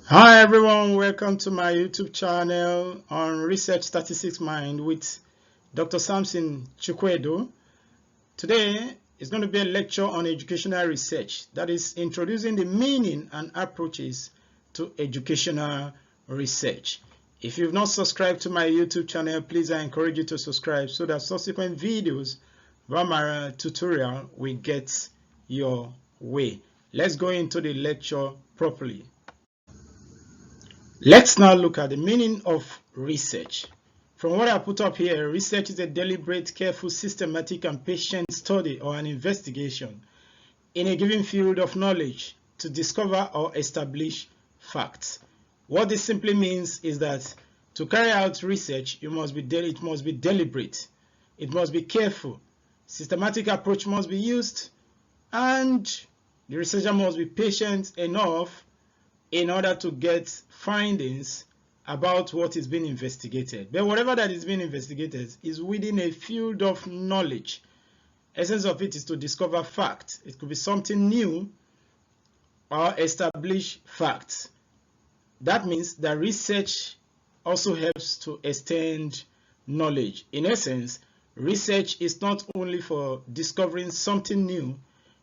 Hi everyone, welcome to my YouTube channel on Research Statistics Mind with Dr. Samson Chukwedo. Today is going to be a lecture on educational research, that is introducing the meaning and approaches to educational research. If you've not subscribed to my YouTube channel, please I encourage you to subscribe so that subsequent videos about my tutorial will get your way. Let's go into the lecture properly. Let's now look at the meaning of research. From what I put up here, research is a deliberate, careful, systematic, and patient study or an investigation in a given field of knowledge to discover or establish facts. What this simply means is that to carry out research, it must be deliberate, it must be careful, systematic approach must be used, and the researcher must be patient enough in order to get findings about what is being investigated. But whatever that is being investigated is within a field of knowledge. Essence of it is to discover facts. It could be something new or establish facts. That means that research also helps to extend knowledge. In essence, research is not only for discovering something new,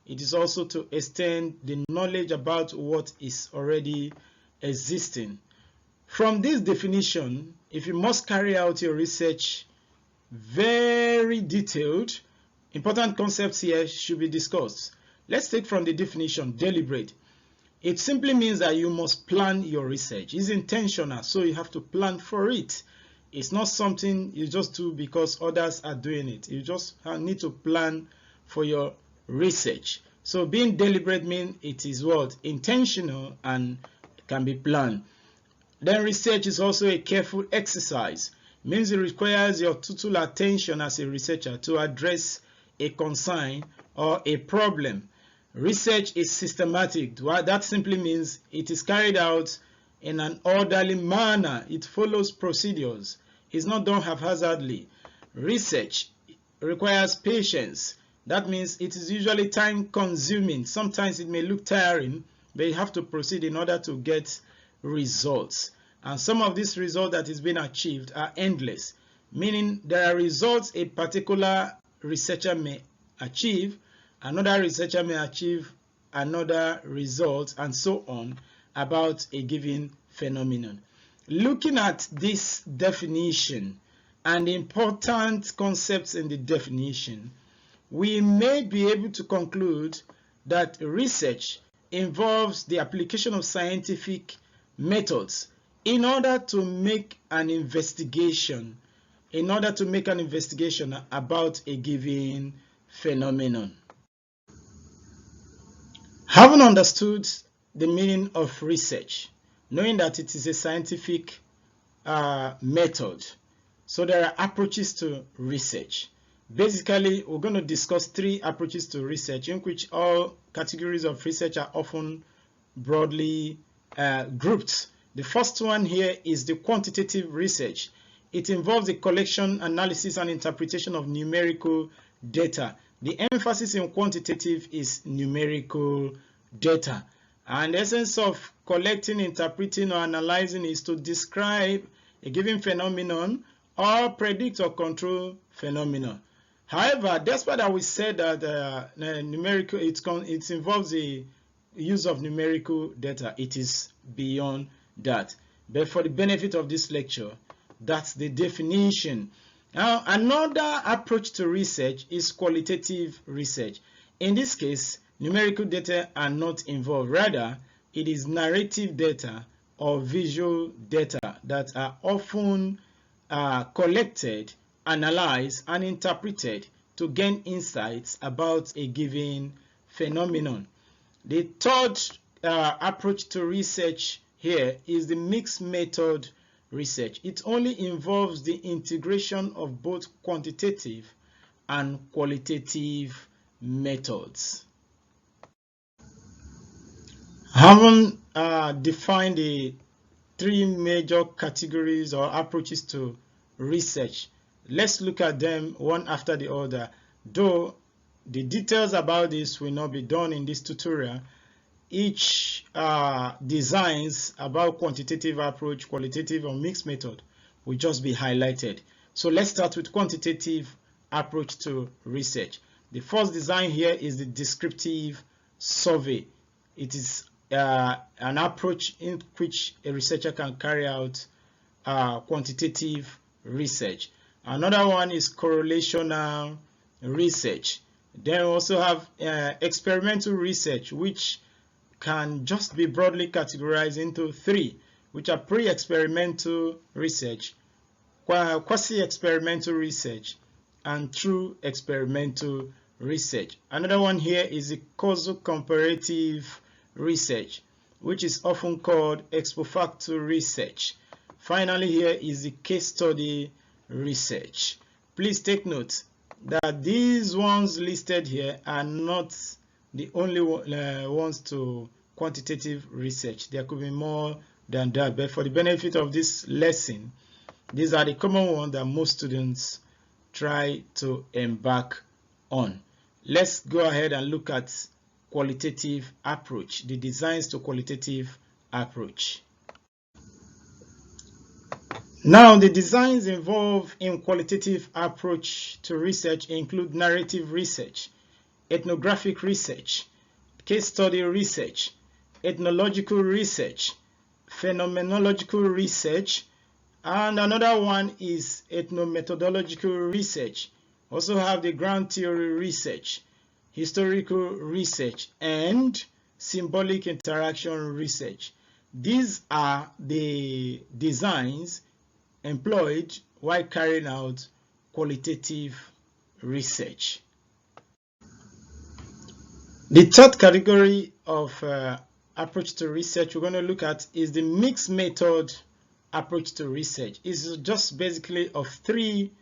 it is also to extend the knowledge about what is already existing. From this definition, if you must carry out your research very detailed, important concepts here should be discussed. Let's take from the definition, deliberate. It simply means that you must plan your research. It's intentional, so you have to plan for it. It's not something you just do because others are doing it. You just need to plan for your research. So being deliberate means it is what? Intentional and can be planned. Then research is also a careful exercise. It means it requires your total attention as a researcher to address a concern or a problem. Research is systematic. That simply means it is carried out in an orderly manner. It follows procedures. It's not done haphazardly. Research requires patience. That means it is usually time consuming. Sometimes it may look tiring, but you have to proceed in order to get results. And some of these results that is being achieved are endless, meaning there are results a particular researcher may achieve, another researcher may achieve another result, and so on about a given phenomenon. Looking at this definition and important concepts in the definition, we may be able to conclude that research involves the application of scientific methods in order to make an investigation, about a given phenomenon. Having understood the meaning of research, knowing that it is a scientific method, so there are approaches to research. Basically, we're going to discuss three approaches to research in which all categories of research are often broadly grouped. The first one here is the quantitative research. It involves the collection, analysis, and interpretation of numerical data. The emphasis in quantitative is numerical data. And the essence of collecting, interpreting, or analyzing is to describe a given phenomenon or predict or control phenomenon. However, despite that we said that numerical, it involves the use of numerical data, it is beyond that. But for the benefit of this lecture, that's the definition. Now, another approach to research is qualitative research. In this case, numerical data are not involved. Rather, it is narrative data or visual data that are often collected, analyzed, and interpreted to gain insights about a given phenomenon. The third approach to research here is the mixed method research. It only involves the integration of both quantitative and qualitative methods. Having defined the three major categories or approaches to research, let's look at them one after the other. Though the details about this will not be done in this tutorial, each designs about quantitative approach, qualitative, or mixed method will just be highlighted. So let's start with quantitative approach to research. The first design here is the descriptive survey. It is an approach in which a researcher can carry out quantitative research. Another one is correlational research. Then we also have experimental research, which can just be broadly categorized into three, which are pre-experimental research, quasi-experimental research, and true experimental research. Another one here is the causal comparative research, which is often called ex post facto research. Finally, here is the case study research. Please take note that these ones listed here are not the only ones to quantitative research. There could be more than that, but for the benefit of this lesson, these are the common ones that most students try to embark on. Let's go ahead and look at qualitative approach, the designs to qualitative approach. Now, the designs involved in qualitative approach to research include narrative research, ethnographic research, case study research, ethnological research, phenomenological research, and another one is ethnomethodological research. Also have the ground theory research, historical research, and symbolic interaction research. These are the designs employed while carrying out qualitative research. The third category of approach to research we're going to look at is the mixed method approach to research. It's just basically of three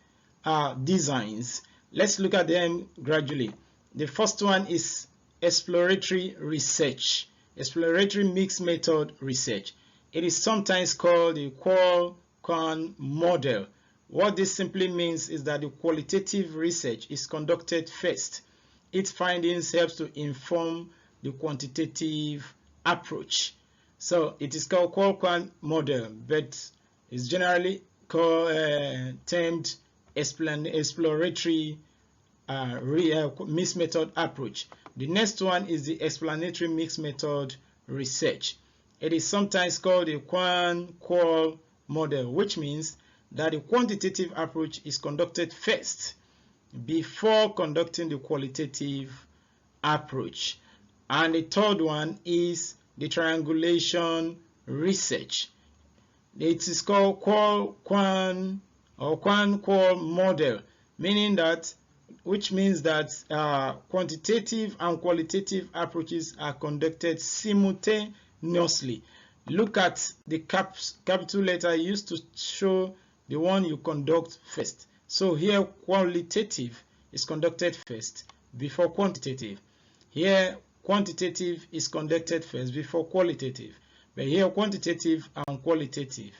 designs. Let's look at them gradually. The first one is exploratory research, exploratory mixed method research. It is sometimes called the QUAL-Qaun model. What this simply means is that the qualitative research is conducted first. Its findings help to inform the quantitative approach. So it is called QUAL-Qaun model, but it's generally called, termed exploratory mixed method approach. The next one is the explanatory mixed method research. It is sometimes called the QAN-QUAL model, which means that the quantitative approach is conducted first before conducting the qualitative approach. And the third one is the triangulation research. It is called QUAL-Qaun or QAN-QUAL model, which means that quantitative and qualitative approaches are conducted simultaneously. Look at the capital letter used to show the one you conduct first. So here qualitative is conducted first before quantitative. Here quantitative is conducted first before qualitative. But here quantitative and qualitative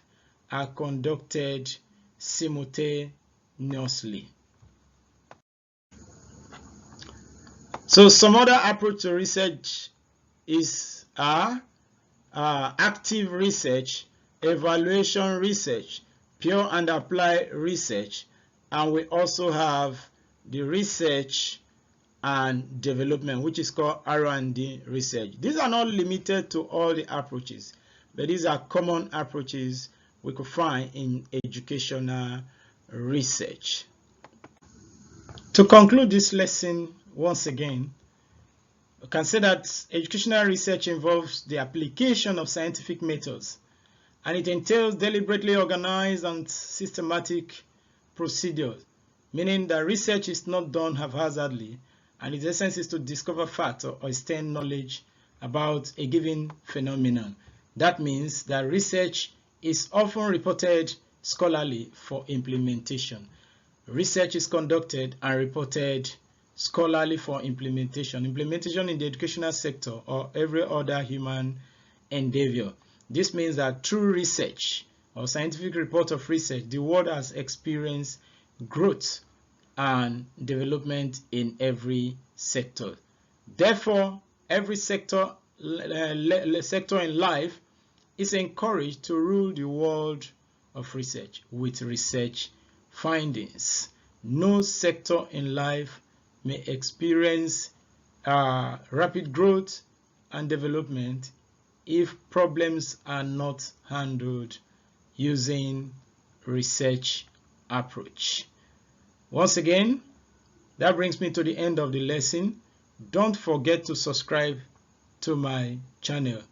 are conducted simultaneously. So some other approach to research is active research, evaluation research, pure and applied research, and we also have the research and development, which is called R&D research. These are not limited to all the approaches, but these are common approaches we could find in educational research. To conclude this lesson, once again, we can say that educational research involves the application of scientific methods, and it entails deliberately organized and systematic procedures, meaning that research is not done haphazardly, and its essence is to discover facts or extend knowledge about a given phenomenon. That means that research is often reported scholarly for implementation. Research is conducted and reported scholarly for implementation. Implementation in the educational sector or every other human endeavor. This means that through research or scientific report of research, the world has experienced growth and development in every sector. Therefore, every sector sector in life is encouraged to rule the world of research with research findings. No sector in life may experience rapid growth and development if problems are not handled using research approach. Once again, that brings me to the end of the lesson. Don't forget to subscribe to my channel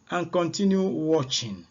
and continue watching.